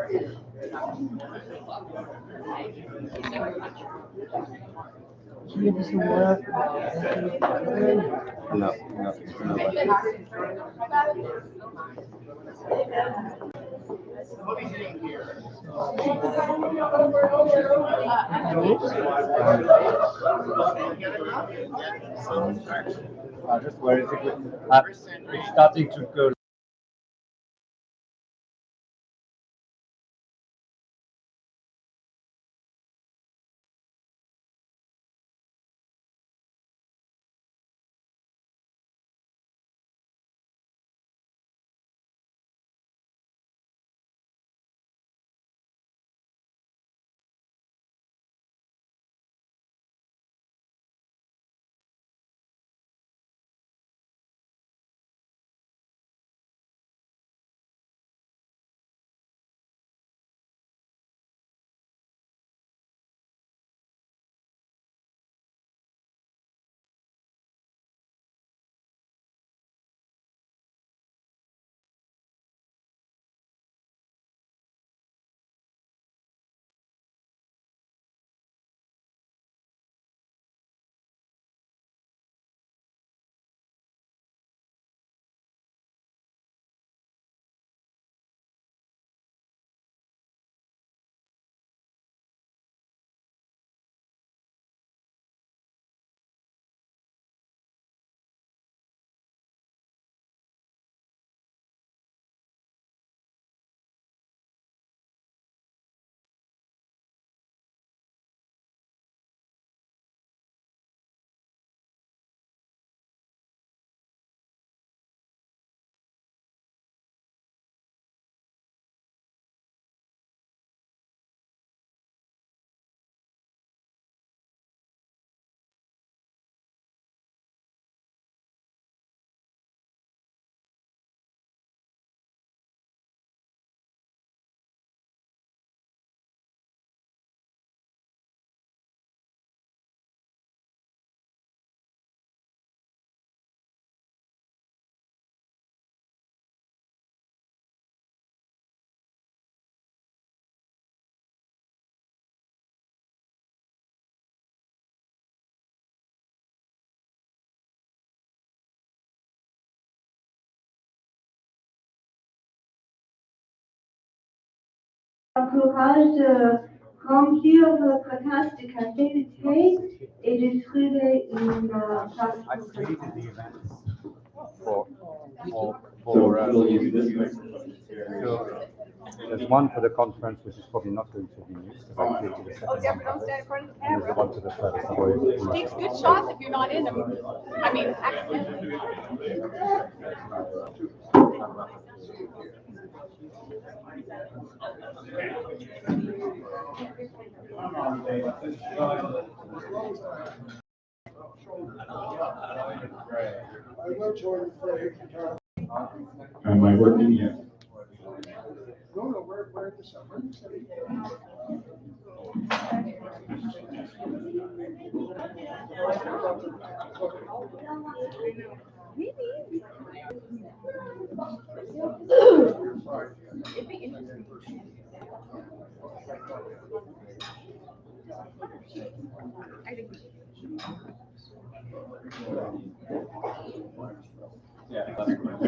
Can you do some work? No, nobody. Just where is it? It's starting to go. Encourage de remplir votre carte de fidélité et de trouver une place I pour created vous. the events for so there's one for the conference, which is probably not going to be used because I created a second one for this, and there's one for the service. I've already Takes good shots if you're not in them. I mean, accidentally. Am I working yet? Yeah, that's correct.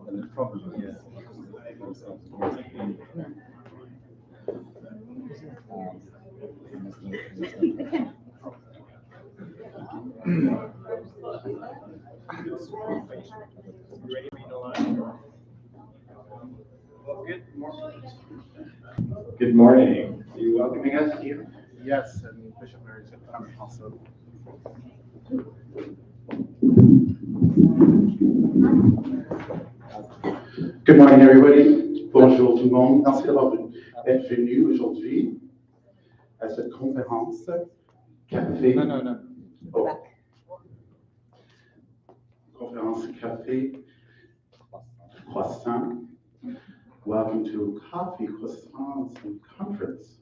And the problem is, good morning. Are you welcoming us here? Yes, and Bishop Mary's coming also. Good morning, everybody. Bonjour tout le monde. Merci d'être venu aujourd'hui à cette conférence café. No. Oh. Conférence café croissant. Welcome to coffee, croissants, and conference.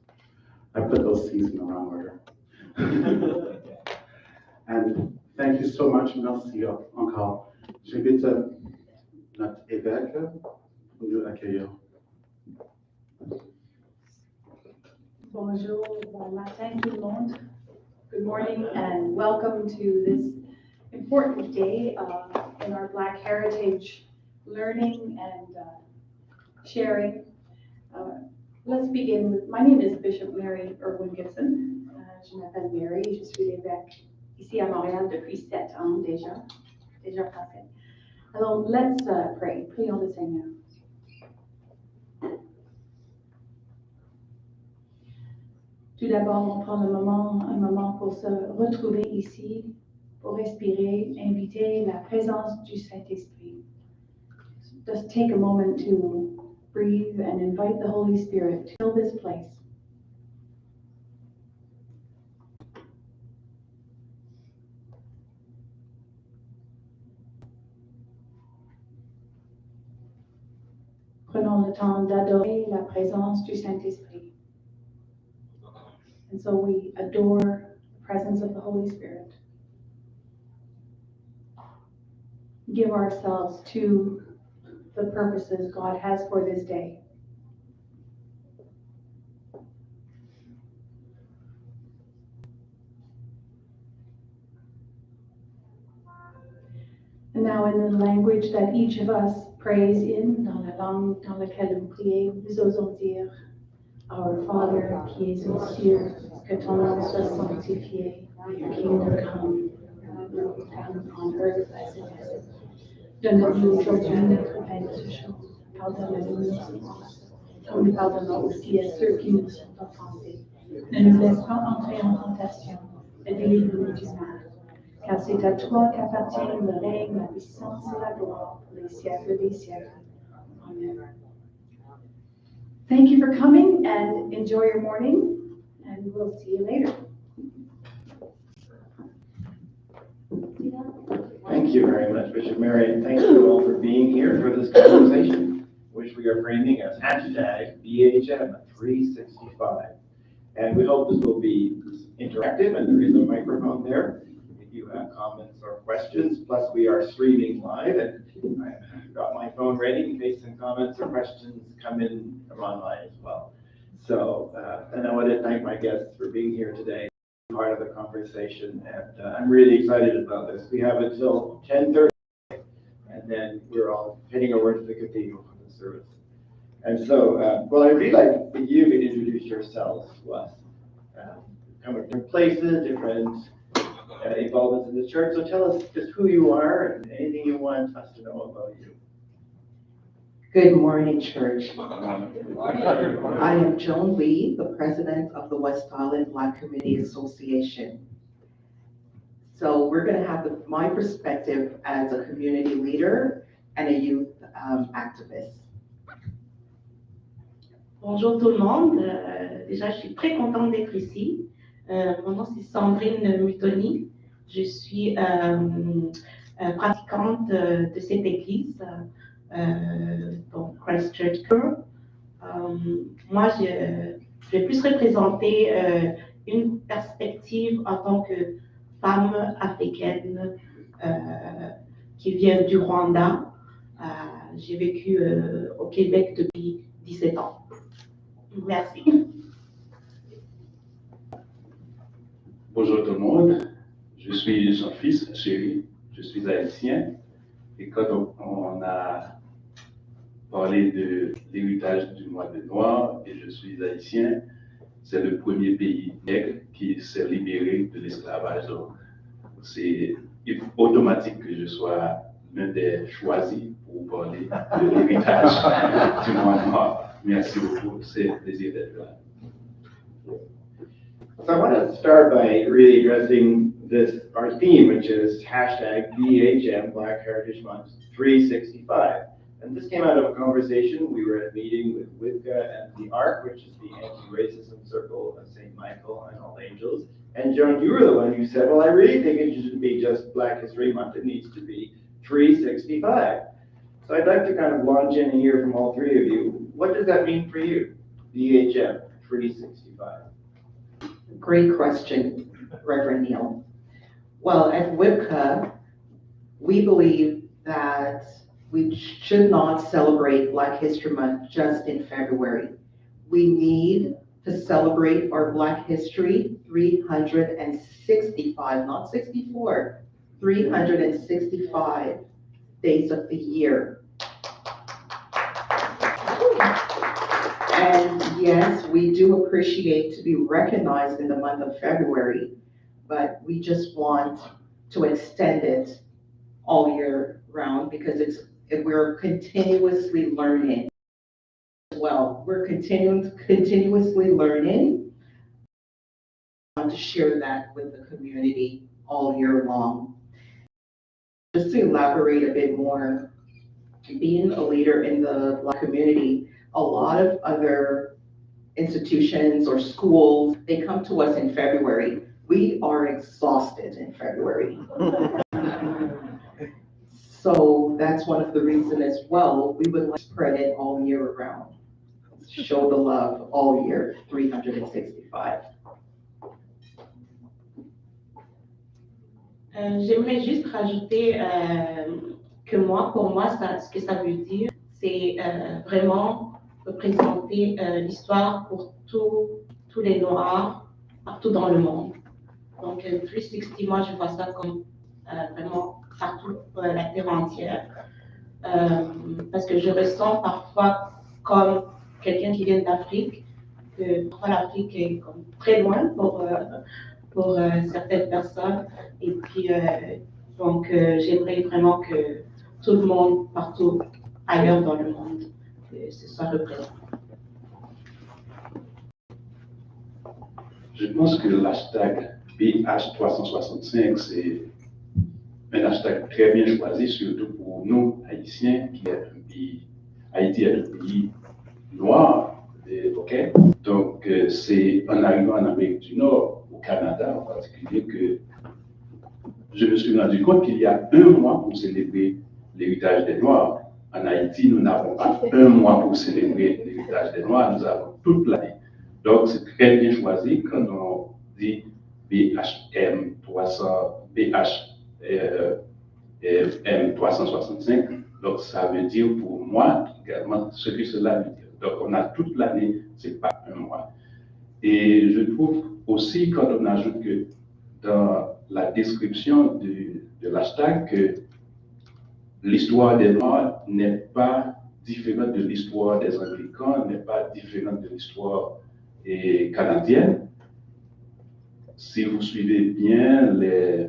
I put those things in the wrong order. And thank you so much. Merci encore. J'invite notre évêque pour nous accueillir. Bonjour, bon matin tout le monde. Good morning and welcome to this important day in our Black heritage learning and sharing. Let's begin with, my name is Bishop Mary Irwin Gibson. Je m'appelle Mary, je suis l'évêque ici à Montréal depuis 7 ans déjà passé. Alors, let's pray. Prions le Seigneur. Tout d'abord, on prend un moment pour se retrouver ici, pour respirer, inviter la présence du Saint-Esprit. Just take a moment to breathe and invite the Holy Spirit to fill this place. Prenons le temps d'adorer la présence du Saint-Esprit. And so we adore the presence of the Holy Spirit. Give ourselves to the purposes God has for this day. And now in the language that each of us prays in, dans la langue dans laquelle vous priez, nous osons dire, Our Father, qui es aux cieux, que ton nom soit sanctifié, your kingdom come, your will be done on earth as it is. Donne-nous aujourd'hui notre pain de ce jour. Pardonne-nous nos offenses, comme nous pardonnons aussi à ceux qui nous sont offensés. Ne nous laisse pas entrer en tentation, et délivre-nous du mal. Car c'est à toi qu'appartient le règne, la puissance et la gloire pour les siècles des siècles. Amen. Thank you for coming and enjoy your morning, and we'll see you later. Thank you very much, Bishop Mary, and thank you all for being here for this conversation, which we are framing as #BHM365. And we hope this will be interactive, and there is a microphone there if you have comments or questions. Plus, we are streaming live, and I've got my phone ready in case some comments or questions come in from online as well. So, and I want to thank my guests for being here today, part of the conversation, and I'm really excited about this. We have until 10:30, and then we're all heading over to the cathedral for the service. And so, well, I'd really like for you to introduce yourselves to us. Come from different places, different involvements in the church. So tell us just who you are and anything you want us to know about you. Good morning, church. I am Joan Lee, the president of the West Island Black Community Association. So we're going to have my perspective as a community leader and a youth activist. Bonjour tout le monde. Déjà, je suis très contente d'être ici. Mon nom, c'est Sandrine Mutoni. Je suis pratiquante de cette église, donc Christ Church Girl. Moi, je vais plus représenter une perspective en tant que femme africaine qui vient du Rwanda. J'ai vécu au Québec depuis 17 ans. Merci. Bonjour tout le monde, je suis Jean-Fils Chéri, je suis haïtien et quand on a parlé de l'héritage du mois de Noir et je suis haïtien, c'est le premier pays nègre qui s'est libéré de l'esclavage. Donc c'est automatique que je sois l'un des choisis pour parler de l'héritage du mois Noir. Merci beaucoup, c'est un plaisir d'être là. So I want to start by really addressing our theme, which is #BHM Black Heritage Month 365. And this came out of a conversation. We were at a meeting with WIPCA and the ARC, which is the Anti-Racism Circle of St. Michael and All Angels. And Joan, you were the one who said, well, I really think it shouldn't be just Black History Month. It needs to be 365. So I'd like to kind of launch in and hear from all three of you. What does that mean for you, DHM 365? Great question, Reverend Neil. Well, at WIPCA, we believe that we should not celebrate Black History Month just in February. We need to celebrate our Black history 365, not 64, 365 days of the year. And yes, we do appreciate to be recognized in the month of February, but we just want to extend it all year round because we're continuously learning as well. We're continuously learning. I want to share that with the community all year long. Just to elaborate a bit more, being a leader in the Black community, a lot of other institutions or schools, they come to us in February. We are exhausted in February. So that's one of the reasons as well. We would like to spread it all year around. Show the love all year, 365. J'aimerais juste rajouter que pour moi, ce que ça veut dire, c'est vraiment représenter l'histoire pour tous les Noirs partout dans le monde. Donc, 360, moi, je vois ça comme vraiment partout la terre entière. Parce que je ressens parfois comme quelqu'un qui vient d'Afrique, que parfois l'Afrique est comme très loin pour certaines personnes. Et puis, donc, j'aimerais vraiment que tout le monde, partout ailleurs dans le monde, se soit représenté. Je pense que l'hashtag BH365, c'est un hashtag très bien choisi, surtout pour nous, Haïtiens, qui est un pays, Haïti est un pays noir, ok? Donc, c'est en arrivant en Amérique du Nord, au Canada en particulier, que je me suis rendu compte qu'il y a un mois pour célébrer l'héritage des Noirs. En Haïti, nous n'avons pas un mois pour célébrer l'héritage des Noirs, nous avons toute l'année. Donc, c'est très bien choisi quand on dit BHM 365. Donc, ça veut dire pour moi également ce que cela veut dire. Donc, on a toute l'année, ce n'est pas un mois. Et je trouve aussi, quand on ajoute que dans la description de l'hashtag, que l'histoire des Noirs n'est pas différente de l'histoire des Anglicans, n'est pas différente de l'histoire canadienne. Si vous suivez bien les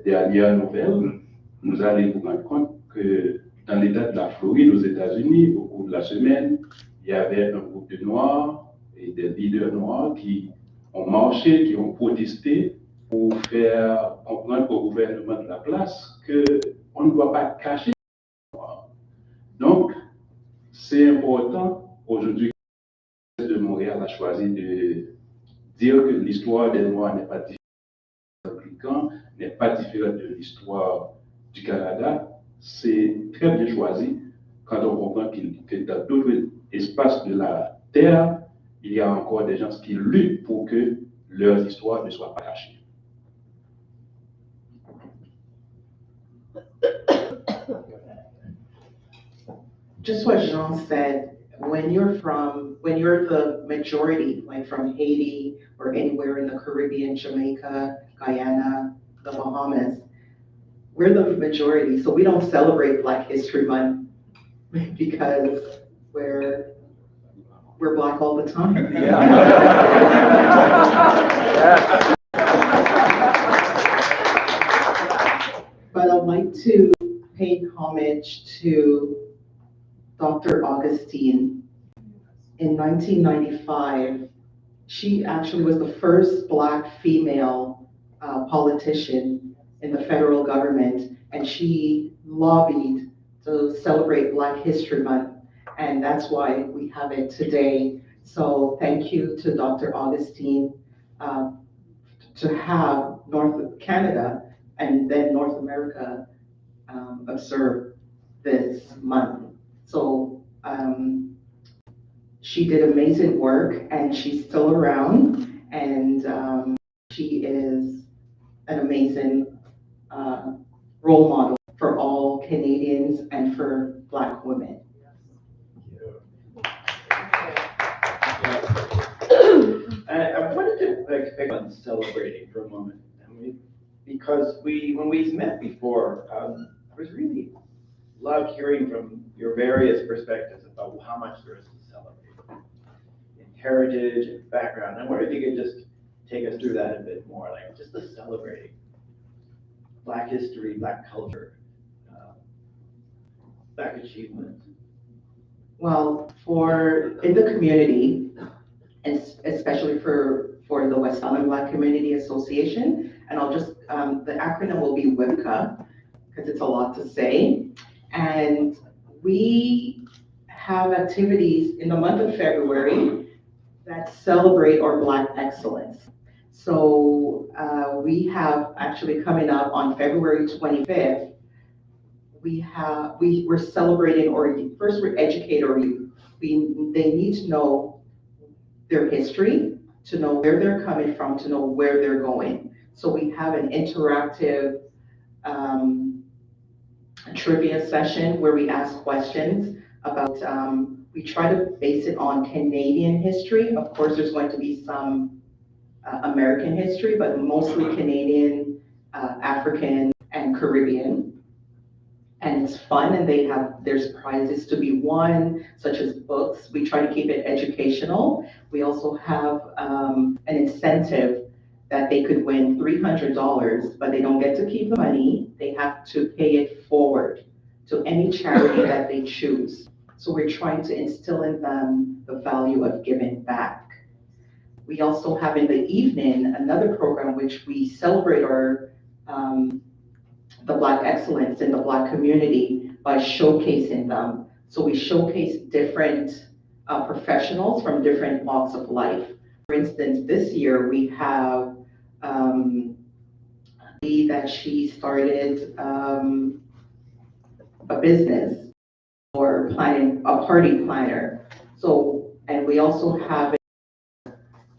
dernières nouvelles, vous allez vous rendre compte que dans l'État de la Floride, aux États-Unis, au cours de la semaine, il y avait un groupe de Noirs et des leaders noirs qui ont marché, qui ont protesté pour faire comprendre au gouvernement de la place qu'on ne doit pas cacher les Noirs. Donc, c'est important aujourd'hui que de Montréal a choisi de dire que l'histoire des Noirs n'est pas différente des Africains, n'est pas différente de l'histoire du Canada. C'est très bien choisi quand on comprend que dans d'autres espaces de la Terre, il y a encore des gens qui luttent pour que leurs histoires ne soient pas cachées. Just what Jean said, when you're the majority, like from Haiti or anywhere in the Caribbean, Jamaica, Guyana, the Bahamas, we're the majority, so we don't celebrate Black History Month because we're Black all the time. But I'd like to pay homage to Dr. Augustine. In 1995, she actually was the first Black female politician in the federal government, and she lobbied to celebrate Black History Month, and that's why we have it today. So thank you to Dr. Augustine to have North Canada and then North America observe this month. So she did amazing work, and she's still around, and she is an amazing role model for all Canadians and for Black women. I wanted to pick on celebrating for a moment, because when we met before, I was really loved hearing from your various perspectives about how much there is to celebrate in heritage and background. I wonder if you could just take us through that a bit more, like just the celebrating Black history, Black culture, Black achievements. Well, in the community, and especially for the West Island Black Community Association, and I'll just, the acronym will be WIBCA, because it's a lot to say. And we have activities in the month of February that celebrate our Black excellence. So we have actually coming up on February 25th, we're celebrating our youth. First, we educate our youth. They need to know their history, to know where they're coming from, to know where they're going. So we have an interactive trivia session where we ask questions about, we try to base it on Canadian history. Of course, there's going to be some American history, but mostly Canadian, African, and Caribbean. And it's fun, and there's prizes to be won, such as books. We try to keep it educational. We also have an incentive that they could win $300, but they don't get to keep the money. They have to pay it forward to any charity that they choose. So we're trying to instill in them the value of giving back. We also have in the evening another program which we celebrate our the Black excellence in the Black community by showcasing them. So we showcase different professionals from different walks of life. For instance, this year we have that she started a business or planning a party planner. So, and we also have,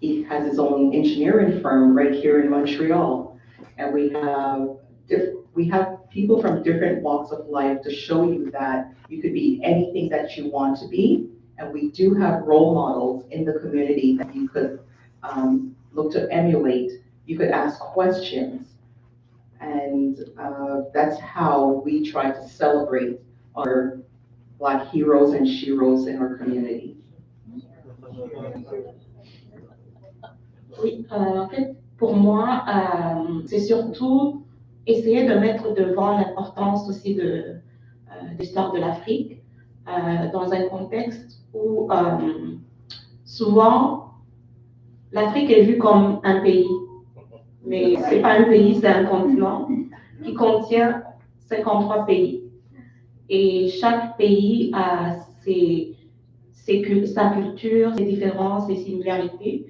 he has his own engineering firm right here in Montreal. And we have people from different walks of life to show you that you could be anything that you want to be. And we do have role models in the community that you could look to emulate. You could ask questions. And that's how we try to celebrate our Black heroes and sheroes in our community. Oui, en fait, pour moi, c'est surtout essayer de mettre devant l'importance aussi de l'histoire de l'Afrique dans un contexte où souvent l'Afrique est vue comme un pays, mais c'est pas un pays, c'est un continent qui contient 53 pays. Et chaque pays a sa culture, ses différences, ses similarités.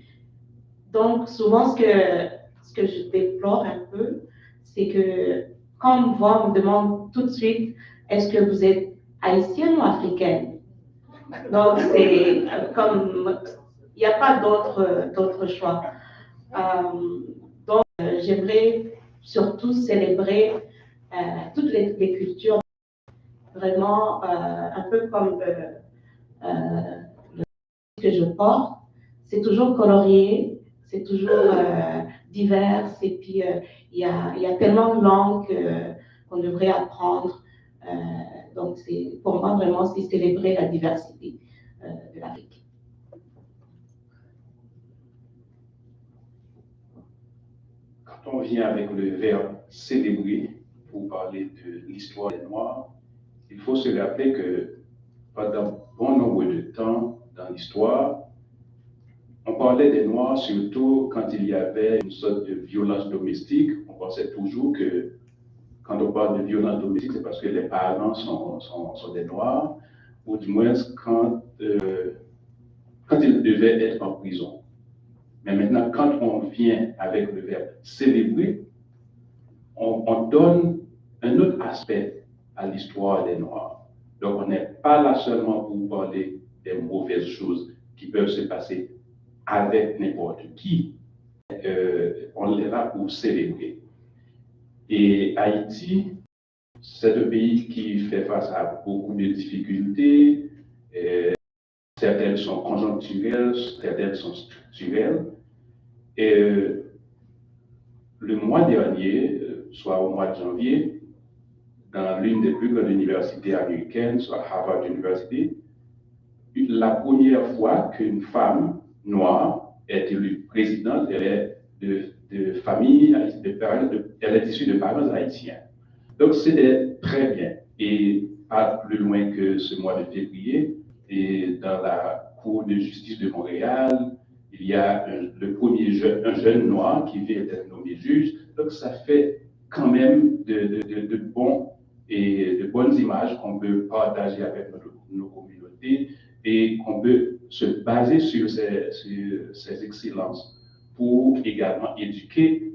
Donc, souvent, ce que je déplore un peu, c'est que quand on me voit, on me demande tout de suite, est-ce que vous êtes haïtienne ou africaine? Donc, c'est comme, il n'y a pas d'autre choix. Donc, j'aimerais surtout célébrer toutes les cultures, vraiment un peu comme le que je porte, c'est toujours colorié. C'est toujours divers, et puis il y a tellement de langues qu'on devrait apprendre. Donc, pour moi, vraiment, c'est célébrer la diversité de l'Afrique. Quand on vient avec le verbe célébrer pour parler de l'histoire des Noirs, il faut se rappeler que pendant bon nombre de temps dans l'histoire, on parlait des Noirs surtout quand il y avait une sorte de violence domestique. On pensait toujours que quand on parle de violence domestique, c'est parce que les parents sont des Noirs, ou du moins quand ils devaient être en prison. Mais maintenant, quand on vient avec le verbe célébrer, on donne un autre aspect à l'histoire des Noirs. Donc, on n'est pas là seulement pour parler des mauvaises choses qui peuvent se passer avec n'importe qui. On est là pour célébrer. Et Haïti, c'est un pays qui fait face à beaucoup de difficultés. Certaines sont conjoncturelles, certaines sont structurelles. Et le mois dernier, soit au mois de janvier, dans l'une des plus grandes universités américaines, soit Harvard University, la première fois qu'une femme noire est élue présidente, elle est de famille, elle est issue de parents haïtiens. Donc c'était très bien. Et pas plus loin que ce mois de février, et dans la Cour de justice de Montréal, il y a un jeune noir qui vient d'être nommé juge. Donc ça fait quand même de bonnes images qu'on peut partager avec nos communautés et qu'on peut se baser sur ces excellences pour également éduquer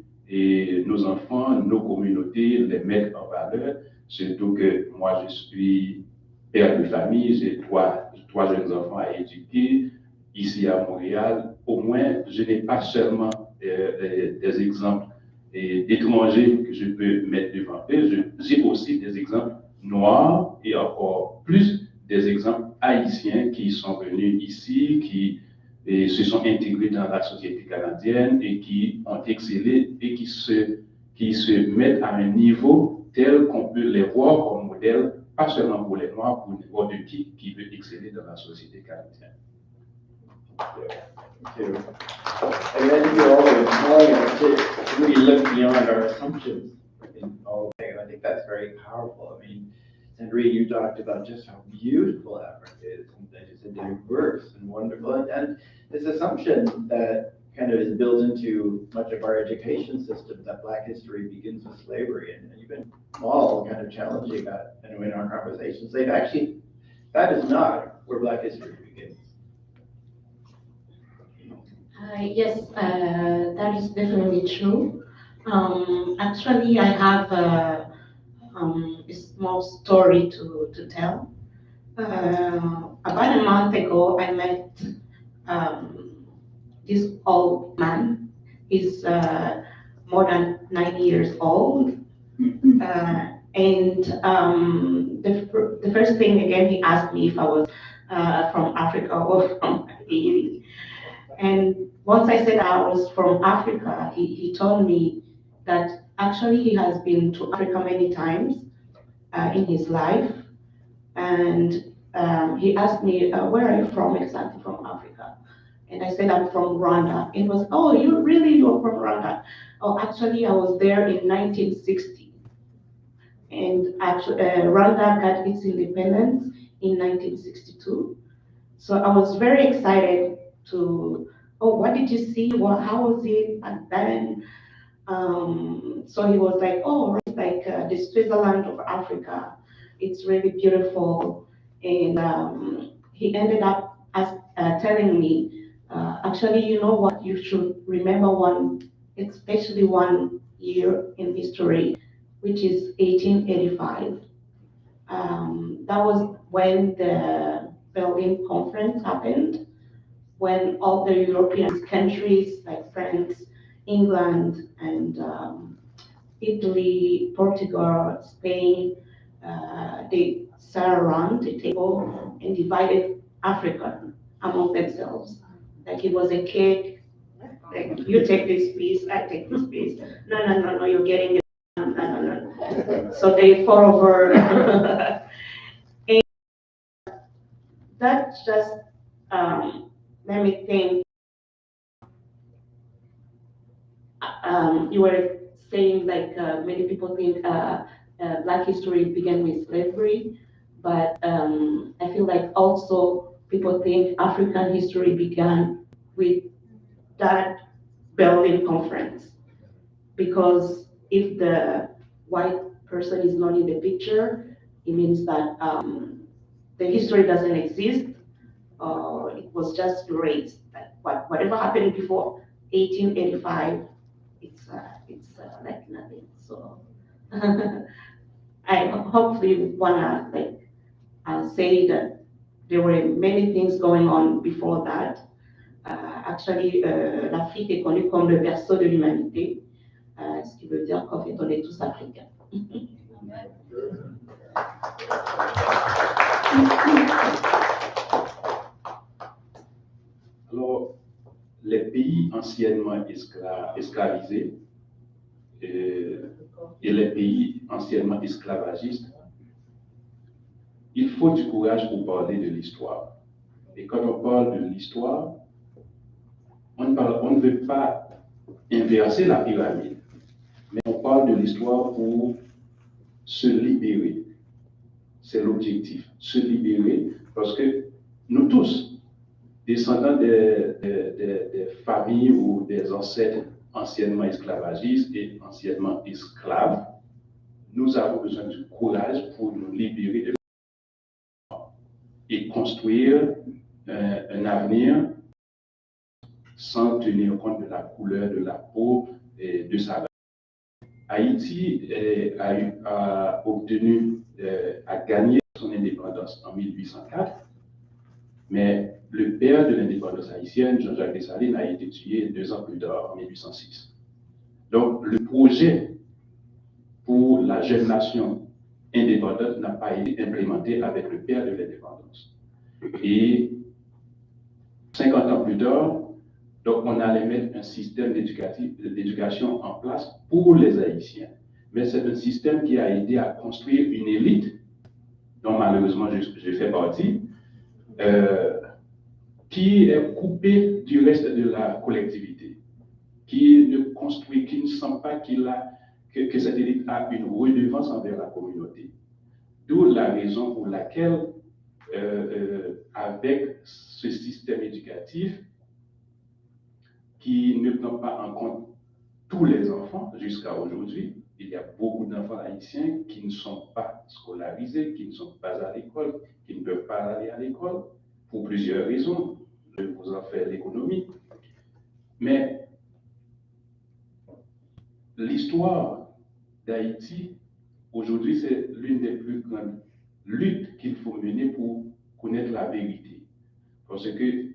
nos enfants, nos communautés, les mettre en valeur. Surtout que moi, je suis père de famille, j'ai trois jeunes enfants à éduquer ici à Montréal. Au moins, je n'ai pas seulement des exemples d'étrangers que je peux mettre devant eux, j'ai aussi des exemples noirs et encore plus des exemples haïtiens qui sont venus ici, qui se sont intégrés dans la société canadienne et qui ont excellé et qui se mettent à un niveau tel qu'on peut les voir comme modèle, pas seulement pour les Noirs, pour n'importe qui veut exceller dans la société canadienne. Thank you. And then you're always telling us to really look beyond our assumptions in all of that. I think that's very powerful. I mean, Sandrine, you talked about just how beautiful Africa is, and that it's diverse and wonderful. And this assumption that kind of is built into much of our education system that Black history begins with slavery. And you've been all kind of challenging that in our conversations. That is not where Black history begins. Yes, that is definitely true. Actually, I have a small story to tell. About a month ago, I met this old man. He's more than 90 years old. And the first thing, again, he asked me if I was from Africa or from Haiti. And once I said I was from Africa, he told me that actually he has been to Africa many times in his life. And he asked me, where are you from exactly from Africa? And I said, I'm from Rwanda. It was, oh, you're from Rwanda. Oh, actually, I was there in 1960. And actually, Rwanda got its independence in 1962. So I was very excited to, oh, what did you see? Well, how was it back then? So he was like, oh, it's like the Switzerland of Africa. It's really beautiful. And he ended up telling me, actually, you know what, you should remember especially one year in history, which is 1885. That was when the Berlin Conference happened, when all the European countries like France, England, and Italy, Portugal, Spain, they sat around the table and divided Africa among themselves. Like it was a cake, like you take this piece, I take this piece. No, you're getting it. No. So they fought over. And that just let me think. You were saying like many people think Black history began with slavery, but I feel like also people think African history began with that Berlin Conference, because if the white person is not in the picture, it means that the history doesn't exist. It was just erased. Whatever happened before 1885, it's like nothing. So I hopefully wanna say that there were many things going on before that. Actually, l'Afrique est connue comme le berceau de l'humanité, ce qui veut dire qu'en fait, on est tous africains. Alors, les pays anciennement esclavisés et les pays anciennement esclavagistes, il faut du courage pour parler de l'histoire. Et quand on parle de l'histoire, on ne veut pas inverser la pyramide, mais on parle de l'histoire pour se libérer. C'est l'objectif, se libérer, parce que nous tous, descendants des familles ou des ancêtres anciennement esclavagistes et anciennement esclaves, nous avons besoin du courage pour nous libérer de et construire un avenir sans tenir compte de la couleur de la peau et de sa race. Haïti a gagné son indépendance en 1804, mais le père de l'indépendance haïtienne, Jean-Jacques Dessalines, a été tué 2 ans plus tard, en 1806. Donc, le projet pour la jeune nation indépendante n'a pas été implémenté avec le père de l'indépendance. Et 50 ans plus tard, donc on allait mettre un système d'éducation en place pour les Haïtiens. Mais c'est un système qui a aidé à construire une élite, dont malheureusement je fais partie, qui est coupée du reste de la collectivité, qui ne sent pas que cette élite a une redevance envers la communauté. D'où la raison pour laquelle, avec ce système éducatif qui ne prend pas en compte tous les enfants jusqu'à aujourd'hui, il y a beaucoup d'enfants haïtiens qui ne sont pas scolarisés, qui ne sont pas à l'école, qui ne peuvent pas aller à l'école, pour plusieurs raisons. Je vous en fais l'économie. Mais l'histoire d'Haïti, aujourd'hui, c'est l'une des plus grandes luttes qu'il faut mener pour connaître la vérité. Parce que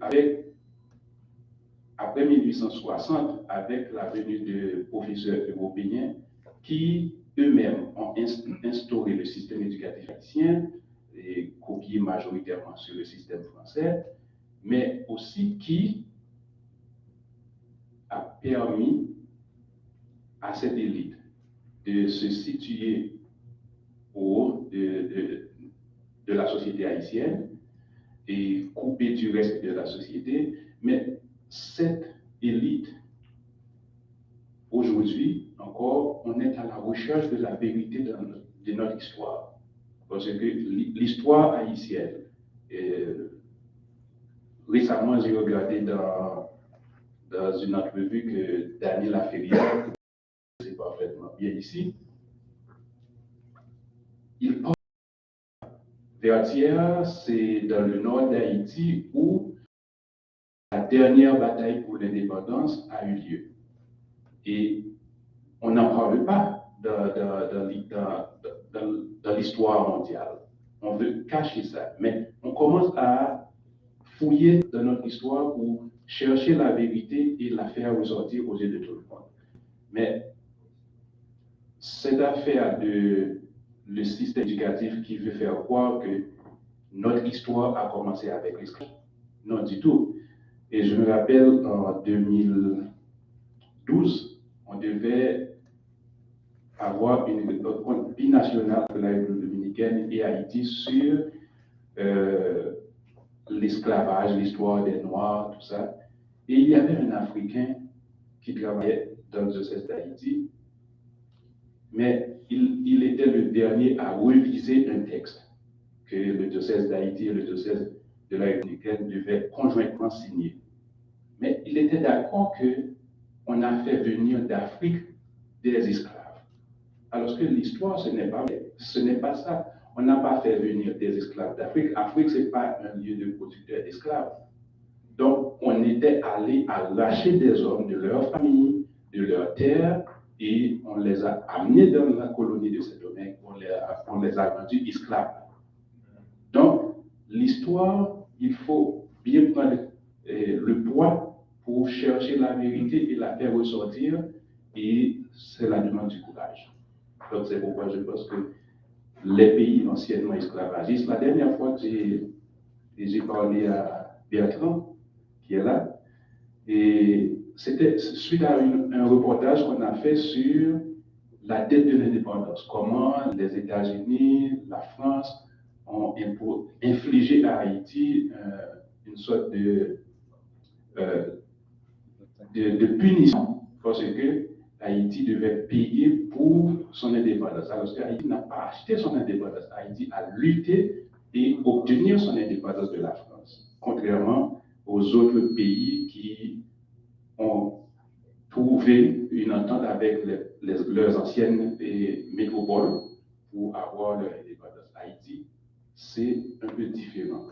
après 1860, avec la venue de professeurs européens qui eux-mêmes ont instauré le système éducatif haïtien et copié majoritairement sur le système français, mais aussi qui a permis à cette élite de se situer au haut de la société haïtienne et coupée du reste de la société. Mais cette élite, aujourd'hui encore, on est à la recherche de la vérité de notre histoire. Parce que l'histoire haïtienne, récemment j'ai regardé dans une entrevue que Daniel a fait hier, c'est parfaitement bien ici, il parle Vertières, c'est dans le nord d'Haïti où la dernière bataille pour l'indépendance a eu lieu. Et on n'en parle pas dans l'histoire mondiale. On veut cacher ça. Mais on commence à fouiller dans notre histoire pour chercher la vérité et la faire ressortir aux yeux de tout le monde. Mais cette affaire le système éducatif qui veut faire croire que notre histoire a commencé avec l'esclavage, non du tout. Et je me rappelle en 2012, on devait avoir une rencontre binationale de la République dominicaine et Haïti sur l'esclavage, l'histoire des Noirs, tout ça. Et il y avait un Africain qui travaillait dans le diocèse d'Haïti, mais il était le dernier à réviser un texte que le diocèse d'Haïti et le diocèse de la République dominicaine devaient conjointement signer. Mais il était d'accord qu'on a fait venir d'Afrique des esclaves. Alors que l'histoire, ce n'est pas ça. On n'a pas fait venir des esclaves d'Afrique. Afrique, ce n'est pas un lieu de producteurs d'esclaves. Donc, on était allé arracher des hommes de leur famille, de leur terre, et on les a amenés dans la colonie de Saint-Domingue, on les a rendus esclaves. Donc, l'histoire, il faut bien prendre le poids pour chercher la vérité et la faire ressortir, et cela demande du courage. Donc, c'est pourquoi je pense que les pays anciennement esclavagistes, la dernière fois que j'ai parlé à Bertrand, qui est là, et c'était suite à un reportage qu'on a fait sur la dette de l'indépendance, comment les États-Unis, la France ont infligé à Haïti une sorte de punition, parce que Haïti devait payer pour son indépendance. Alors que Haïti n'a pas acheté son indépendance, Haïti a lutté et obtenu son indépendance de la France, contrairement aux autres pays qui ont trouvé une entente avec leurs anciennes métropoles pour avoir leur indépendance. Haïti, c'est un peu différent.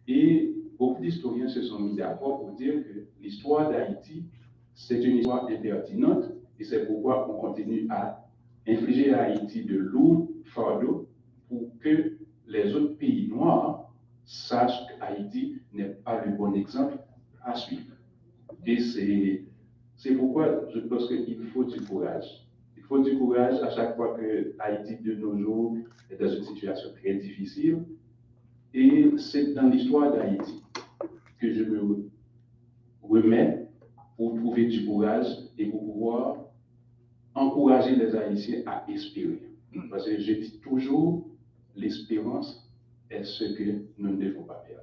Et beaucoup d'historiens se sont mis d'accord pour dire que l'histoire d'Haïti, c'est une histoire impertinente, et c'est pourquoi on continue à infliger à Haïti de lourds fardeaux pour que les autres pays noirs sachent qu'Haïti n'est pas le bon exemple à suivre. Et c'est pourquoi je pense qu'il faut du courage. Il faut du courage à chaque fois que Haïti de nos jours est dans une situation très difficile. Et c'est dans l'histoire d'Haïti que je me remets pour trouver du courage et pour pouvoir encourager les Haïtiens à espérer. Parce que je dis toujours, l'espérance est ce que nous ne devons pas perdre.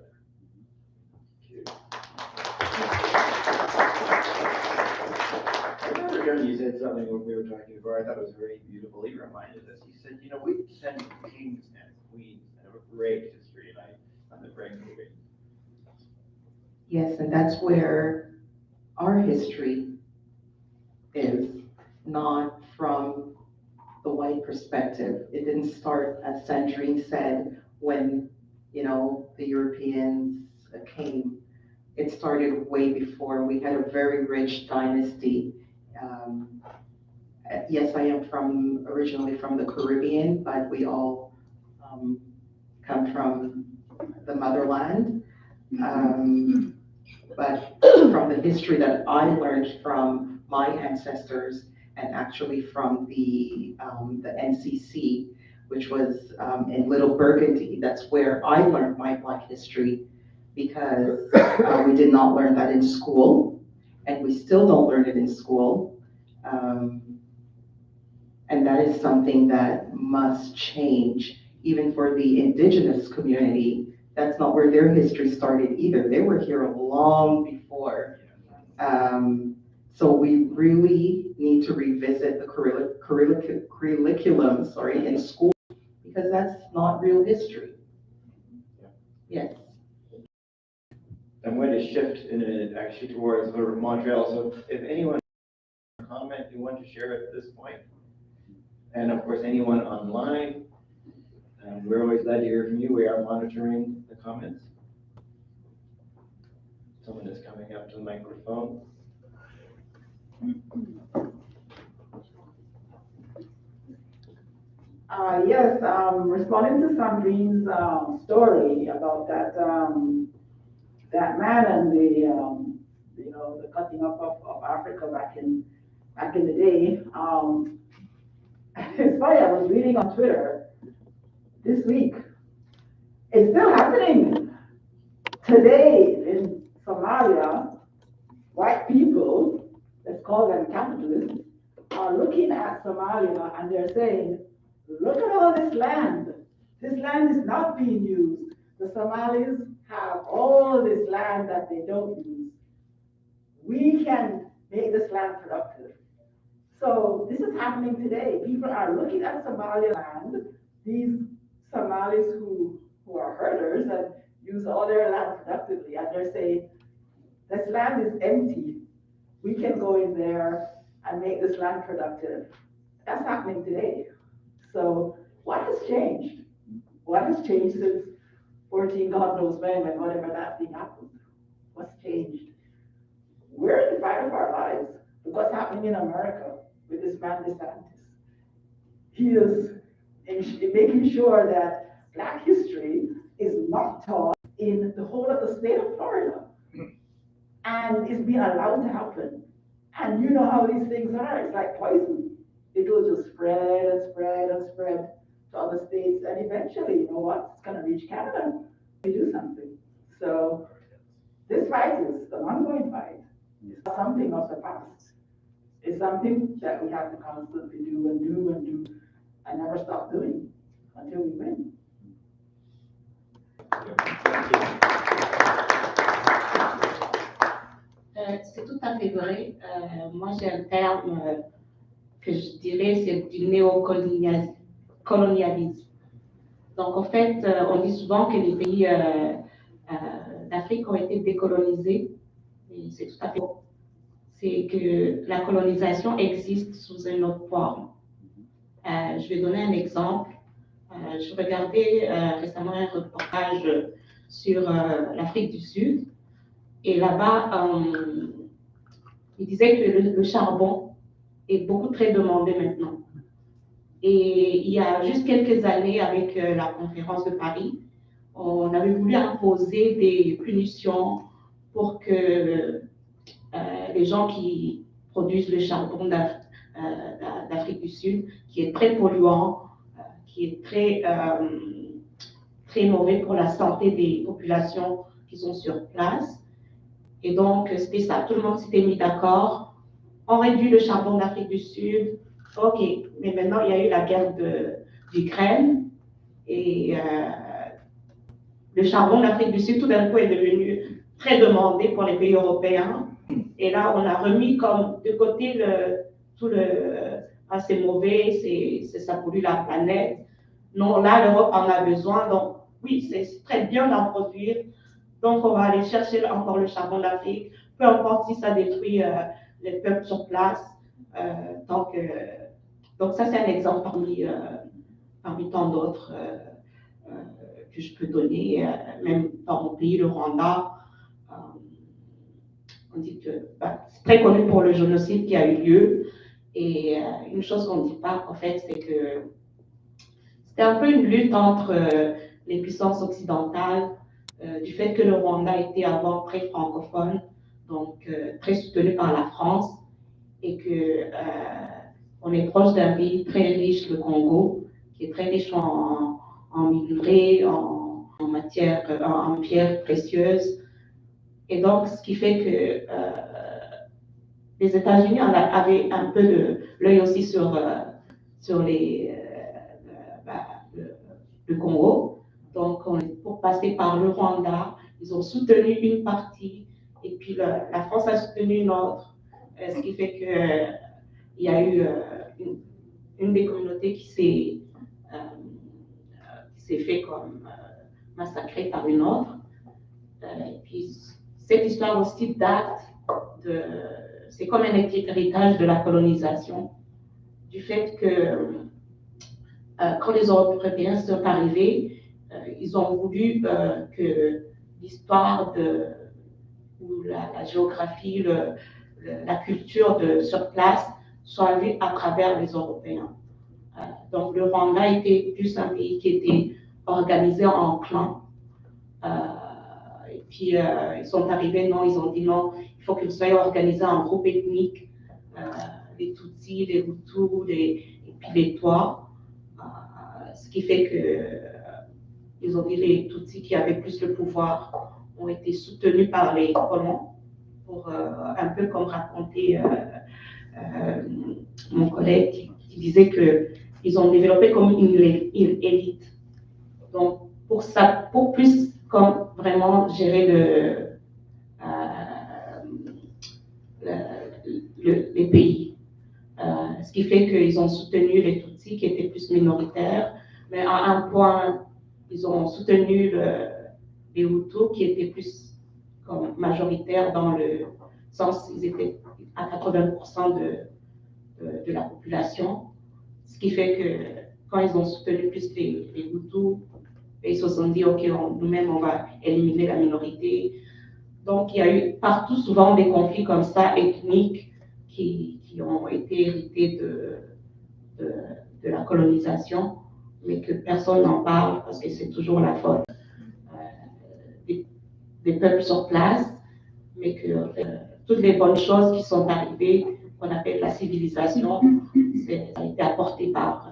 You said something when we were talking before, I thought it was very beautiful. He reminded us, he said, you know, we descend from kings and queens and have a great history, and I found it very moving. Yes, and that's where our history is, not from the white perspective. It didn't start, as Sandrine said, when, you know, the Europeans came. It started way before. We had a very rich dynasty. Yes, I am originally from the Caribbean, but we all come from the motherland. But from the history that I learned from my ancestors, and actually from the NCC, which was in Little Burgundy, that's where I learned my Black history, because we did not learn that in school, and we still don't learn it in school. And that is something that must change, even for the indigenous community. That's not where their history started either. They were here long before. So we really need to revisit the curriculum, in school, because that's not real history. Yes. I'm going to shift in a minute actually towards Montreal. So if anyone has a comment you want to share at this point, and of course anyone online, we're always glad to hear from you. We are monitoring the comments. Someone is coming up to the microphone. Yes, responding to Sandrine's story about that that man and the cutting up of Africa back in the day. It's funny, I was reading on Twitter this week. It's still happening today in Somalia. White people, let's call them capitalists, are looking at Somalia and they're saying, look at all this land. This land is not being used. The Somalis have all this land that they don't use. We can make this land productive. So this is happening today. People are looking at Somaliland, these Somalis who are herders and use all their land productively, and they're saying, this land is empty. We can go in there and make this land productive. That's happening today. So what has changed? What has changed since 14 God knows when whatever that thing happened? What's changed? We're in the fight of our lives. Look what's happening in America with this man DeSantis. He is making sure that Black history is not taught in the whole of the state of Florida. And it's being allowed to happen. And you know how these things are. It's like poison. It will just spread and spread and spread to other states. And eventually, you know what? It's going to reach Canada. We do something. So this fight is an ongoing fight. It's not something of the past. It's something that we have to constantly do and do and do and never stop doing until we win. C'est tout à fait vrai. Moi, j'ai un terme que je dirais, c'est du néocolonialisme. Donc, en fait, on dit souvent que les pays d'Afrique ont été décolonisés. Et c'est tout à fait faux. C'est que la colonisation existe sous une autre forme. Je vais donner un exemple. Je regardais récemment un reportage sur l'Afrique du Sud. Et là-bas, il disait que le charbon est beaucoup très demandé maintenant. Et il y a juste quelques années, avec la conférence de Paris, on avait voulu imposer des punitions pour que les gens qui produisent le charbon d'Afrique du Sud, qui est très polluant, qui est très, très mauvais pour la santé des populations qui sont sur place. Et donc, c'était ça, tout le monde s'était mis d'accord. On réduit le charbon d'Afrique du Sud. OK, mais maintenant, il y a eu la guerre d'Ukraine. Et le charbon d'Afrique du Sud, tout d'un coup, est devenu très demandé pour les pays européens. Et là, on a remis comme de côté c'est mauvais, ça pollue la planète. Non, là, l'Europe en a besoin. Donc, oui, c'est très bien d'en produire. Donc, on va aller chercher encore le charbon d'Afrique, peu importe si ça détruit les peuples sur place. Donc, ça, c'est un exemple parmi tant d'autres que je peux donner. Même dans mon pays, le Rwanda, on dit que c'est très connu pour le génocide qui a eu lieu. Et une chose qu'on ne dit pas, en fait, c'est que c'était un peu une lutte entre les puissances occidentales, du fait que le Rwanda était avant très francophone, donc très soutenu par la France, et que on est proche d'un pays très riche, le Congo, qui est très riche en minerais, en pierres précieuses. Et donc, ce qui fait que les États-Unis avaient un peu l'œil aussi sur le Congo. Donc, pour passer par le Rwanda, ils ont soutenu une partie, et puis la France a soutenu une autre, ce qui fait qu'il y a eu une des communautés qui s'est fait comme massacrée par une autre. Et puis, cette histoire aussi date c'est comme un héritage de la colonisation, du fait que quand les Européens sont arrivés, ils ont voulu que l'histoire ou la géographie, la culture sur place soit vue à travers les Européens. Donc le Rwanda était plus un pays qui était organisé en clans. Et puis ils sont arrivés, non, ils ont dit non, il faut qu'il soit organisé en groupe ethnique, les Tutsis, les Hutus, et puis les Twa. Ce qui fait que ils ont dit les Tutsis qui avaient plus le pouvoir ont été soutenus par les colons, pour un peu comme racontait mon collègue qui disait qu'ils ont développé comme une élite. Donc pour plus comme vraiment gérer les pays. Ce qui fait qu'ils ont soutenu les Tutsis qui étaient plus minoritaires, mais à un point, ils ont soutenu les Hutus qui étaient plus comme majoritaires dans le sens ils étaient à 80% de la population, ce qui fait quand ils ont soutenu plus les Hutus, ils se sont dit, OK, nous-mêmes, on va éliminer la minorité. Donc, il y a eu partout souvent des conflits comme ça, ethniques, qui ont été hérités de la colonisation, mais que personne n'en parle parce que c'est toujours la faute des peuples sur place, mais que toutes les bonnes choses qui sont arrivées, qu'on appelle la civilisation, ça a été apporté par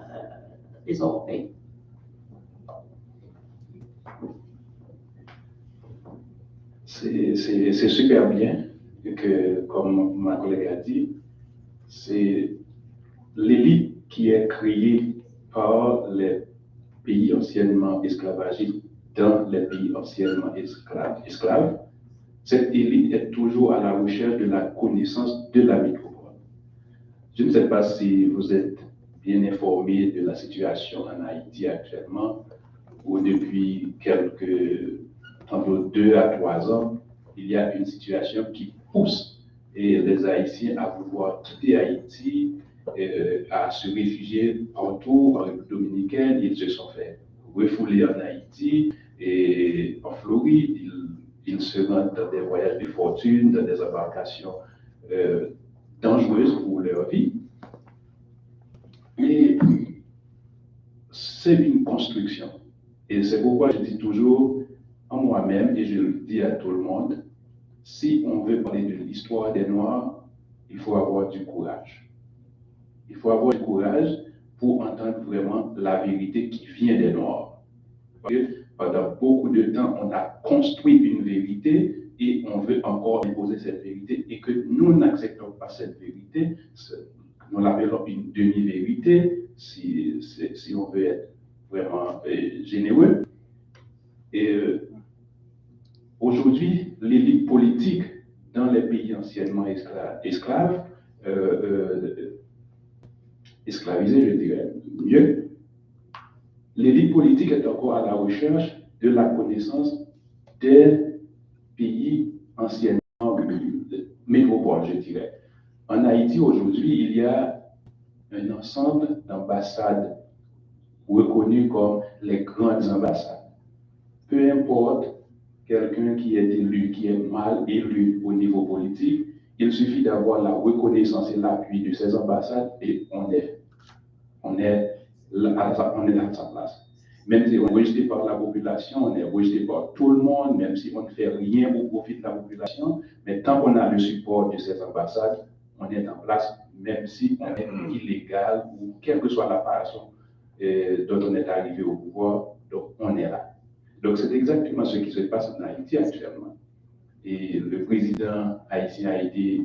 les Européens. C'est super bien que, comme ma collègue a dit, c'est l'élite qui est créée par les pays anciennement esclavagistes dans les pays anciennement esclaves. Cette élite est toujours à la recherche de la connaissance de la métropole. Je ne sais pas si vous êtes bien informé de la situation en Haïti actuellement, où depuis tantôt 2 à 3 ans, il y a une situation qui pousse les Haïtiens à vouloir quitter Haïti, à se réfugier partout en République dominicaine. Ils se sont fait refouler en Haïti et en Floride. Ils se rendent dans des voyages de fortune, dans des embarcations dangereuses pour leur vie. Et c'est une construction. Et c'est pourquoi je dis toujours en moi-même, et je le dis à tout le monde, si on veut parler de l'histoire des Noirs, il faut avoir du courage. Il faut avoir du courage pour entendre vraiment la vérité qui vient des Noirs. Parce que pendant beaucoup de temps, on a construit une vérité et on veut encore imposer cette vérité et que nous n'acceptons pas cette vérité. Nous l'appelons une demi-vérité, si on veut être vraiment généreux. Et aujourd'hui, l'élite politique dans les pays anciennement esclavisés, je dirais mieux, l'élite politique est encore à la recherche de la connaissance des pays anciennement métropoles, je dirais. En Haïti, aujourd'hui, il y a un ensemble d'ambassades reconnues comme les grandes ambassades. Peu importe quelqu'un qui est élu, qui est mal élu au niveau politique, il suffit d'avoir la reconnaissance et l'appui de ces ambassades et on est à sa place. Même si on est rejeté par la population, on est rejeté par tout le monde, même si on ne fait rien au profit de la population, mais tant qu'on a le support de ces ambassades, on est en place, même si on est illégal ou quelle que soit la façon dont on est arrivé au pouvoir, donc on est là. Donc c'est exactement ce qui se passe en Haïti actuellement. Et le président haïtien a été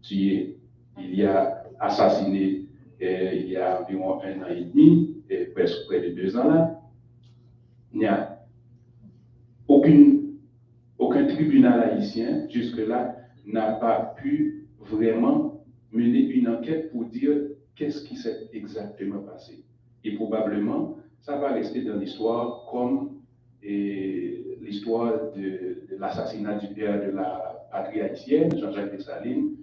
tué, il a assassiné il y a environ 1 an et demi, et presque près de 2 ans là. Il n'y a aucun tribunal haïtien jusque-là n'a pas pu vraiment mener une enquête pour dire qu'est-ce qui s'est exactement passé. Et probablement, ça va rester dans l'histoire comme l'histoire de l'assassinat du père de la patrie haïtienne, Jean-Jacques Dessalines,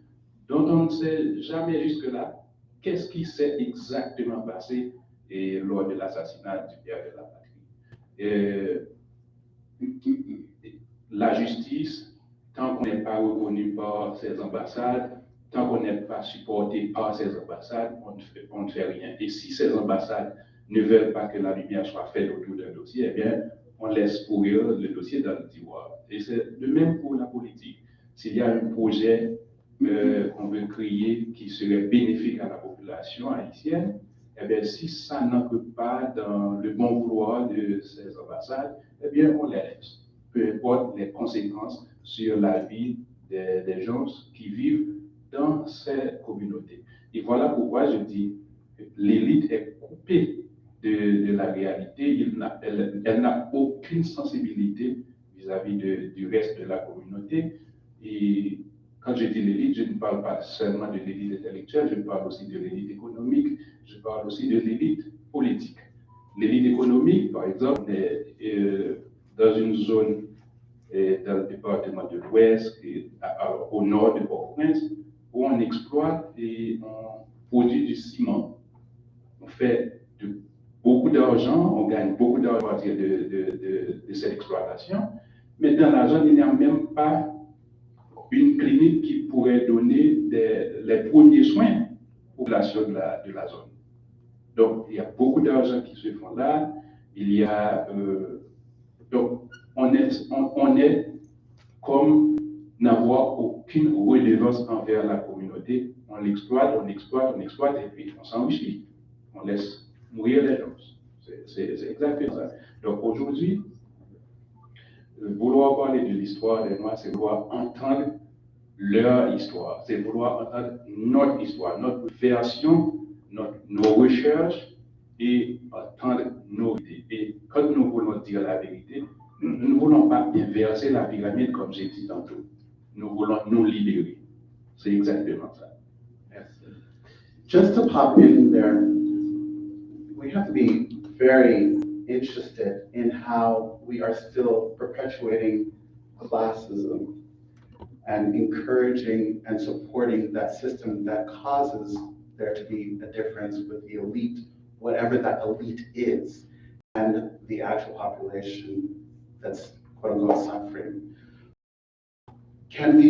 dont on ne sait jamais jusque-là qu'est-ce qui s'est exactement passé lors de l'assassinat du père de la patrie. La justice, tant qu'on n'est pas reconnu par ces ambassades, tant qu'on n'est pas supporté par ces ambassades, on ne fait rien. Et si ces ambassades ne veulent pas que la lumière soit faite autour d'un dossier, eh bien, on laisse pourrir le dossier dans le tiroir. Et c'est de même pour la politique. S'il y a un projet qu'on veut créer qui serait bénéfique à la population haïtienne, eh bien, si ça n'entre pas dans le bon vouloir de ces ambassades, eh bien, on les laisse. Peu importe les conséquences sur la vie des gens qui vivent dans ces communautés. Et voilà pourquoi je dis que l'élite est coupée de la réalité, elle n'a aucune sensibilité vis-à-vis du reste de la communauté. Et quand je dis l'élite, je ne parle pas seulement de l'élite intellectuelle, je parle aussi de l'élite économique, je parle aussi de l'élite politique. L'élite économique, par exemple, est dans une zone dans le département de l'Ouest, au nord de Port-au-Prince, où on exploite et on produit du ciment. On fait beaucoup d'argent, on gagne beaucoup d'argent à partir de cette exploitation, mais dans la zone, il n'y a même pas une clinique qui pourrait donner les premiers soins aux populations de la zone. Donc, il y a beaucoup d'argent qui se font là. Il y a, donc, on est comme n'avoir aucune redevance envers la communauté. On l'exploite, et puis on s'enrichit. On laisse mourir les gens. C'est exactement ça. Donc aujourd'hui, vouloir parler de l'histoire des Noirs, c'est vouloir entendre leur histoire, c'est vouloir entendre notre histoire, notre version, nos recherches et entendre nos idées. Et quand nous voulons dire la vérité, nous ne voulons pas inverser la pyramide comme j'ai dit tantôt. Nous voulons nous libérer. C'est exactement ça. Merci. Just to pop in there, we have to be very interested in how we are still perpetuating classism and encouraging and supporting that system that causes there to be a difference with the elite, whatever that elite is, and the actual population that's quote unquote suffering. Can we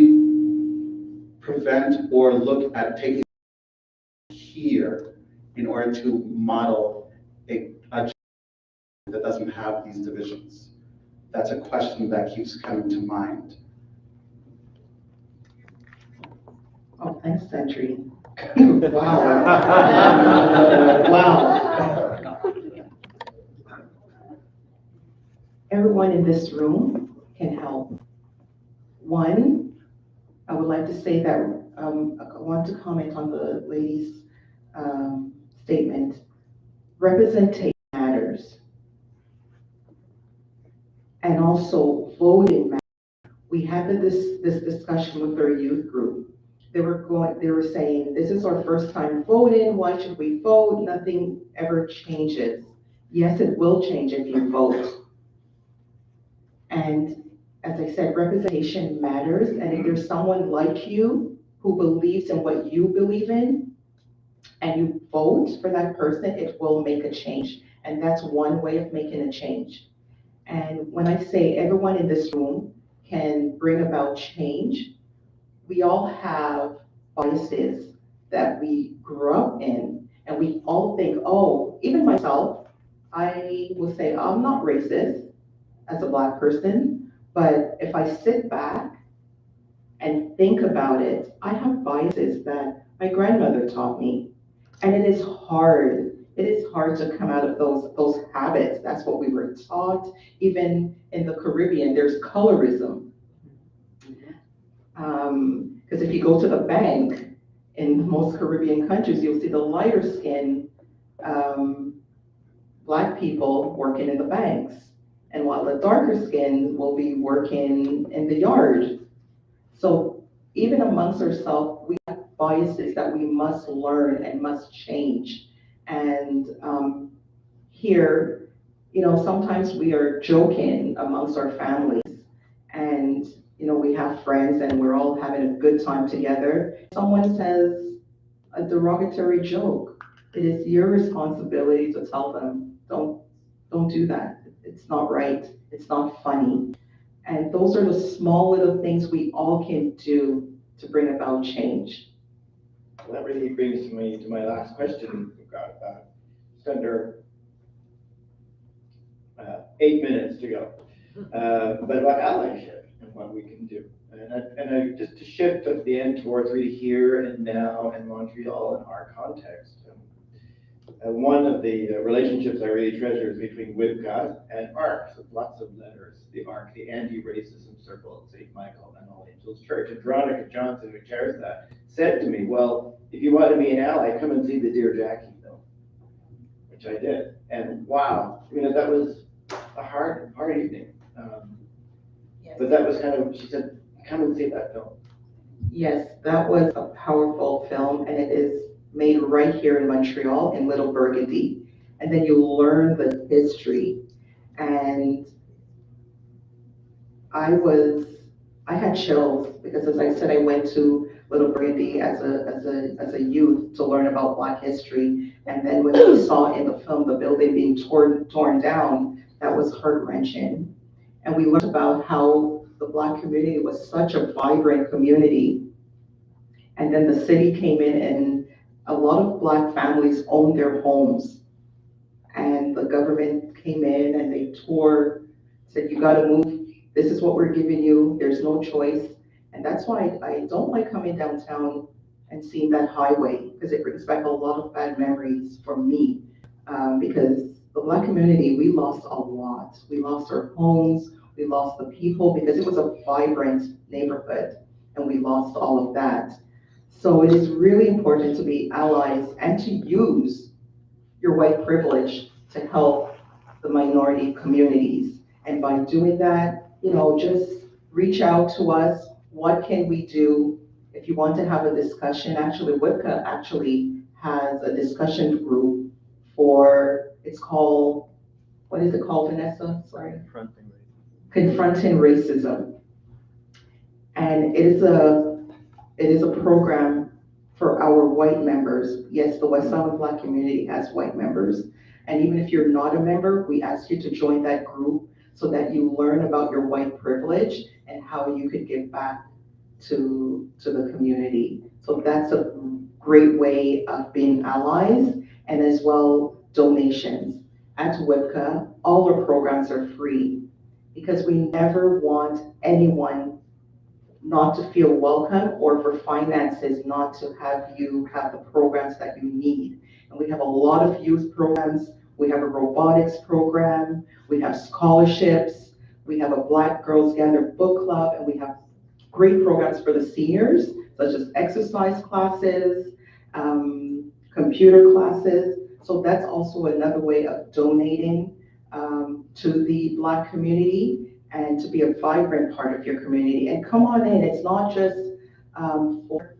prevent or look at taking here in order to model a that doesn't have these divisions? That's a question that keeps coming to mind. Oh, thanks, Century. Wow. Wow. Everyone in this room can help. One, I would like to say that I want to comment on the lady's statement. Representation matters. And also voting matters. We had this discussion with our youth group. They were saying, this is our first time voting, why should we vote? Nothing ever changes. Yes, it will change if you vote. And as I said, representation matters, and if there's someone like you who believes in what you believe in, and you vote for that person, it will make a change. And that's one way of making a change. And when I say everyone in this room can bring about change, we all have biases that we grew up in, and we all think, oh, even myself, I will say, I'm not racist as a Black person, but if I sit back and think about it, I have biases that my grandmother taught me. And it is hard. It is hard to come out of those habits. That's what we were taught. Even in the Caribbean, there's colorism. Because if you go to the bank in most Caribbean countries, you'll see the lighter skinned Black people working in the banks. And while the darker skin will be working in the yard. So even amongst ourselves, we have biases that we must learn and must change. And here, sometimes we are joking amongst our families, and we have friends and we're all having a good time together. Someone says a derogatory joke. It is your responsibility to tell them, don't do that. It's not right. It's not funny. And those are the small little things we all can do to bring about change. Well, that really brings me to my last question. We've got just under 8 minutes to go. But about allyship and what we can do. And just to shift at the end towards really here and now in Montreal in our context. One of the relationships I really treasure is between WIPCA and ARC, so lots of letters. The ARC, the Anti-Racism Circle at St. Michael and All Angels Church. And Veronica Johnson, who chairs that, said to me, well, if you want to be an ally, come and see the Dear Jackie film, which I did. And wow, that was a hard evening. Yes. But that was kind of, she said, come and see that film. Yes, that was a powerful film, and it is made right here in Montreal in Little Burgundy. And then you learn the history. And I was I had chills because, as I said, I went to Little Brandy as a youth to learn about Black history. And then when we saw in the film the building being torn down, that was heart-wrenching. And we learned about how the Black community was such a vibrant community. And then the city came in and a lot of Black families owned their homes. And the government came in and they said, you gotta move. This is what we're giving you. There's no choice. And that's why I don't like coming downtown and seeing that highway, because it brings back a lot of bad memories for me. Because the Black community, we lost a lot. We lost our homes, we lost the people, because it was a vibrant neighborhood, and we lost all of that. So it is really important to be allies and to use your white privilege to help the minority communities. And by doing that, just reach out to us. What can we do? If you want to have a discussion, actually, WIPCA actually has a discussion group it's called, what is it called, Vanessa? Sorry. Confronting Racism. And it is a program for our white members. Yes, the West Island Black community has white members. And even if you're not a member, we ask you to join that group so that you learn about your white privilege and how you could give back to the community. So that's a great way of being allies, and as well donations. At WIPCA, all our programs are free because we never want anyone not to feel welcome or for finances not to have you have the programs that you need. And we have a lot of youth programs. We have a robotics program. We have scholarships. We have a Black Girls Gather book club, and we have great programs for the seniors, such as exercise classes, computer classes. So that's also another way of donating to the Black community and to be a vibrant part of your community. And come on in, it's not just for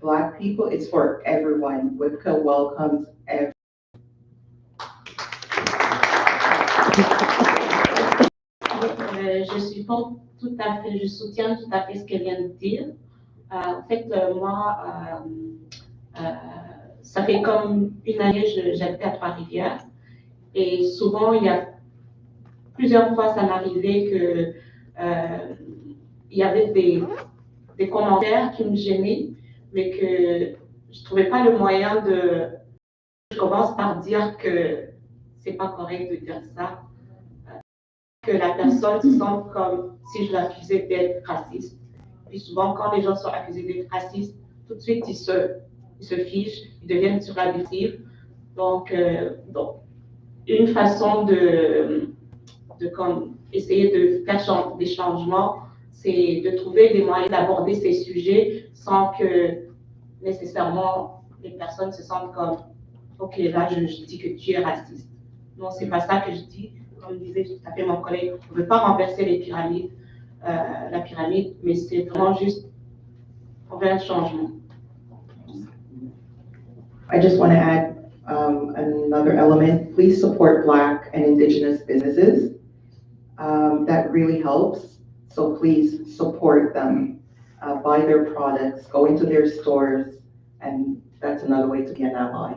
Black people, it's for everyone. WIPCA welcomes everyone. Je soutiens tout à fait ce qu'elle vient de dire. En fait, moi, ça fait comme une année que j'habite à Trois-Rivières. Et souvent, plusieurs fois, ça m'arrivait que il y avait des commentaires qui me gênaient, mais que je ne trouvais pas le moyen de... Je commence par dire que c'est pas correct de dire ça, que la personne se sente comme si je l'accusais d'être raciste. Puis souvent, quand les gens sont accusés d'être racistes, tout de suite, ils se fichent, ils deviennent sur la défensive. Donc, une façon de essayer de faire des changements, c'est de trouver des moyens d'aborder ces sujets sans que nécessairement les personnes se sentent comme « Ok, là, je dis que tu es raciste ». Non, c'est pas ça que je dis. Comme disait tout à fait mon collègue, on ne veut pas renverser la pyramide, mais c'est vraiment juste pour faire un changement. I just want to add another element. Please support Black and Indigenous businesses. That really helps. So please support them, buy their products, go into their stores, and that's another way to be an ally.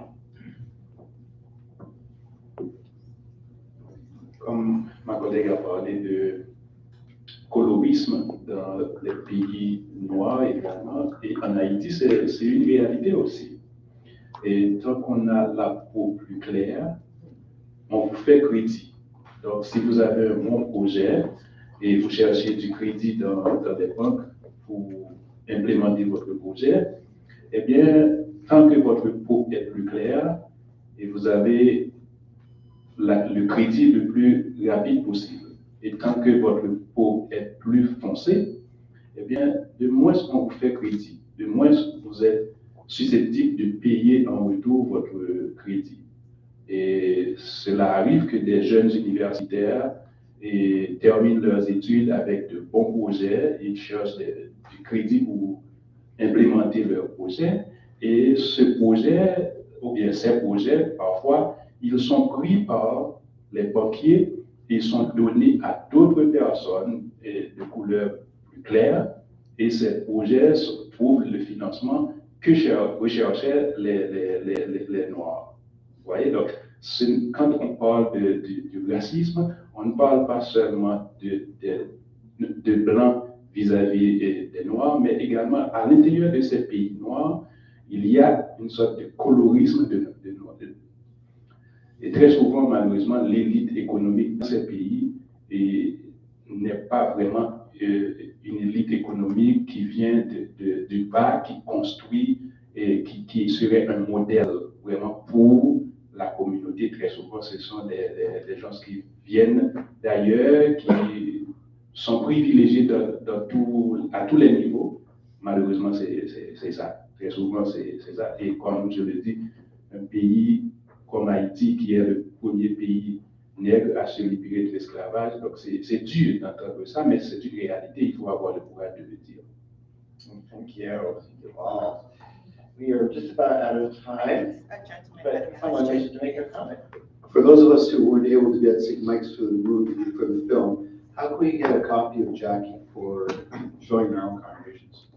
Comme ma collègue a parlé de colorisme dans les pays noirs également, et en Haïti, c'est une réalité aussi. Et tant qu'on a la peau plus claire, on vous fait crédit. Donc, si vous avez un bon projet et vous cherchez du crédit dans des banques pour implémenter votre projet, eh bien, tant que votre peau est plus claire et vous avez le crédit le plus rapide possible, et tant que votre peau est plus foncée, eh bien, de moins on vous fait crédit, de moins vous êtes susceptible de payer en retour votre crédit. Et cela arrive que des jeunes universitaires terminent leurs études avec de bons projets, ils cherchent du crédit pour implémenter leur projet. Et ce projet, ou bien ces projets, parfois, ils sont pris par les banquiers et sont donnés à d'autres personnes de couleur clair et ces projets trouvent le financement que recherchaient les Noirs. Vous voyez, donc quand on parle du racisme, on ne parle pas seulement de Blancs vis-à-vis des Noirs, mais également à l'intérieur de ces pays noirs, il y a une sorte de colorisme de Noirs. Et très souvent, malheureusement, l'élite économique dans ces pays n'est pas vraiment une élite économique qui vient du bas, qui construit et qui serait un modèle vraiment pour la communauté. Très souvent, ce sont des gens qui viennent d'ailleurs, qui sont privilégiés à tous les niveaux. Malheureusement, c'est ça. Très souvent, c'est ça. Et comme je le dis, un pays comme Haïti, qui est le premier pays nègre à se libérer de l'esclavage. Donc, c'est dur d'entendre ça, mais c'est une réalité. Il faut avoir le courage de le dire. Thank you. Wow. We are just about out of time, but someone wishes to make a comment. For those of us who weren't able to get mics to the movie for the film, how can we get a copy of Jackie for showing our own congregations?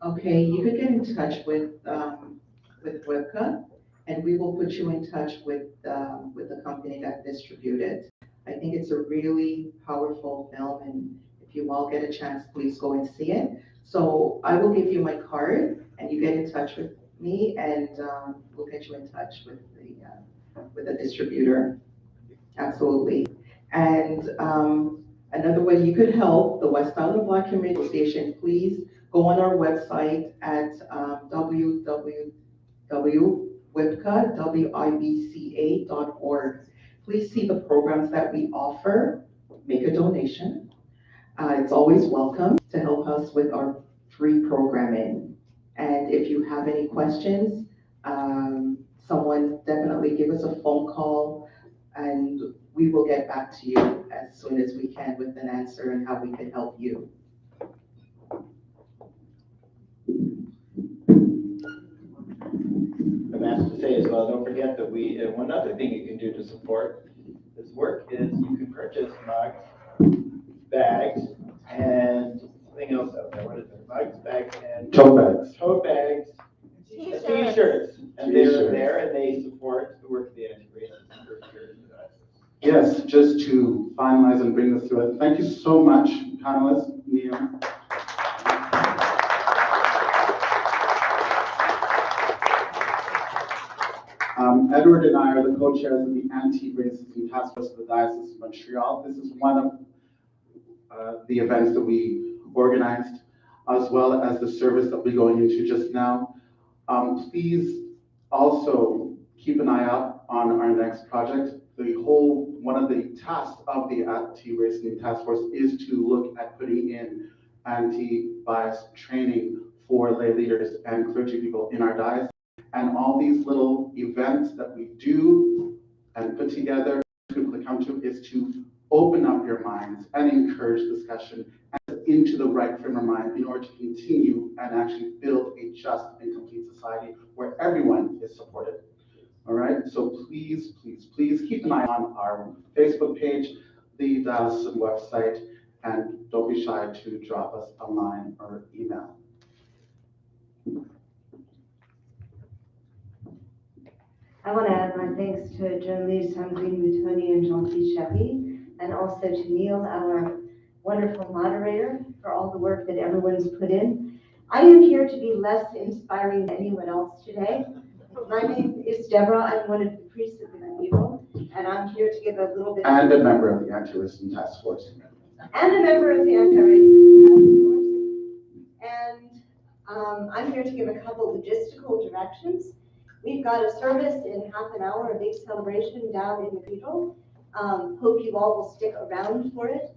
Okay, you could get in touch with WebCut, and we will put you in touch with the company that distributes it. I think it's a really powerful film, and if you all get a chance, please go and see it. So I will give you my card, and you get in touch with me, and we'll get you in touch with the distributor. Absolutely. And another way you could help the West Island Black Community Association, please go on our website at www.wibca.org. Please see the programs that we offer. Make a donation. It's always welcome to help us with our free programming. And if you have any questions, someone definitely give us a phone call, and we will get back to you as soon as we can with an answer and how we can help you. I'm asked to say as well, don't forget that one other thing you can do to support this work is you can purchase mugs, bags, and something else out there. What is it? Mugs, bags, and Tote bags. Tote bags, T-shirts. And they're there and they support the work of the anti-racist. Yes, just to finalize and bring this to it, thank you so much, panelists, Neil. Edward and I are the co-chairs of the Anti-Racism Task Force of the Diocese of Montreal. This is one of the events that we organized, as well as the service that we're going into just now. Please also keep an eye out on our next project. One of the tasks of the Anti-Racism Task Force is to look at putting in anti-bias training for lay leaders and clergy people in our diocese. And all these little events that we do and put together for people to come to is to open up your minds and encourage discussion and into the right frame of mind in order to continue and actually build a just and complete society where everyone is supported. All right, so please, please, please keep an eye on our Facebook page, the diocesan website, and don't be shy to drop us a line or email. I want to add my thanks to Jean-Louis Sandrine Moutoni and Jean-Philippe Chéry, and also to Neil, our wonderful moderator, for all the work that everyone's put in. I am here to be less inspiring than anyone else today. My name is Deborah. I'm one of the priests of the cathedral, and I'm here to give a little bit. And a member of the Anti-Racism Task Force. And a member of the Anti-Racism Task Force. And I'm here to give a couple logistical directions. We've got a service in half an hour, a big celebration down in the cathedral. Hope you all will stick around for it.